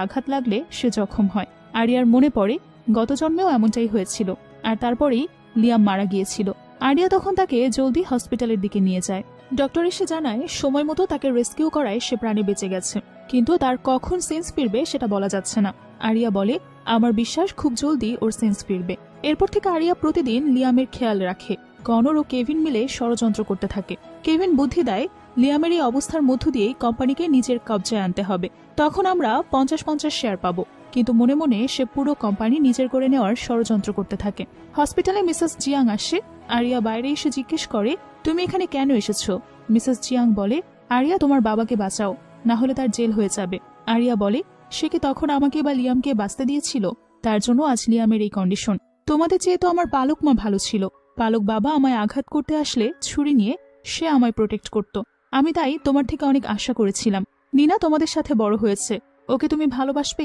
আঘাত লাগলে সে জখম হয়। আরিয়ার মনে পড়ে গত জন্মেও এমনটাই হয়েছিল, আর তারপরেই লিয়াম মারা গিয়েছিল। আরিয়া তখন তাকে জলদি হসপিটালের দিকে নিয়ে যায়। ডক্টর এসে জানায় সময় মতো তাকে রেস্কিউ করায় সে প্রাণে বেঁচে গেছে, কিন্তু তার কখন সেন্স ফিরবে সেটা বলা যাচ্ছে না। আরিয়া বলে, আমার বিশ্বাস খুব জলদি ওর সেন্স ফিরবে। এরপর থেকে আরিয়া প্রতিদিন লিয়ামের খেয়াল রাখে। কনর ও কেভিন মিলে ষড়যন্ত্র করতে থাকে। কেভিন বুদ্ধি দেয় লিয়ামের এই অবস্থার মধ্য দিয়েই কোম্পানিকে নিজের কবজায় আনতে হবে, তখন আমরা 50-50 শেয়ার পাবো। কিন্তু মনে মনে সে পুরো কোম্পানি নিজের করে নেওয়ার ষড়যন্ত্র করতে থাকে। হসপিটালে মিসেস জিয়াং আসে। আরিয়া বাইরে এসে জিজ্ঞেস করে, তুমি এখানে কেন এসেছো? মিসেস জিয়াং বলে, আরিয়া তোমার বাবাকে বাঁচাও, না হলে তার জেল হয়ে যাবে। আরিয়া বলে, সে কি তখন আমাকে বা লিয়ামকে বাঁচতে দিয়েছিল? তার জন্য আজ লিয়ামের এই কন্ডিশন। তোমাদের চেয়ে তো আমার পালক মা ভালো ছিল। পালক বাবা আমায় আঘাত করতে আসলে ছুরি নিয়ে সে আমায় প্রোটেক্ট করত। আমি তাই তোমার থেকে অনেক আশা করেছিলাম। নিনা তোমাদের সাথে বড় হয়েছে, ওকে তুমি ভালোবাসবে।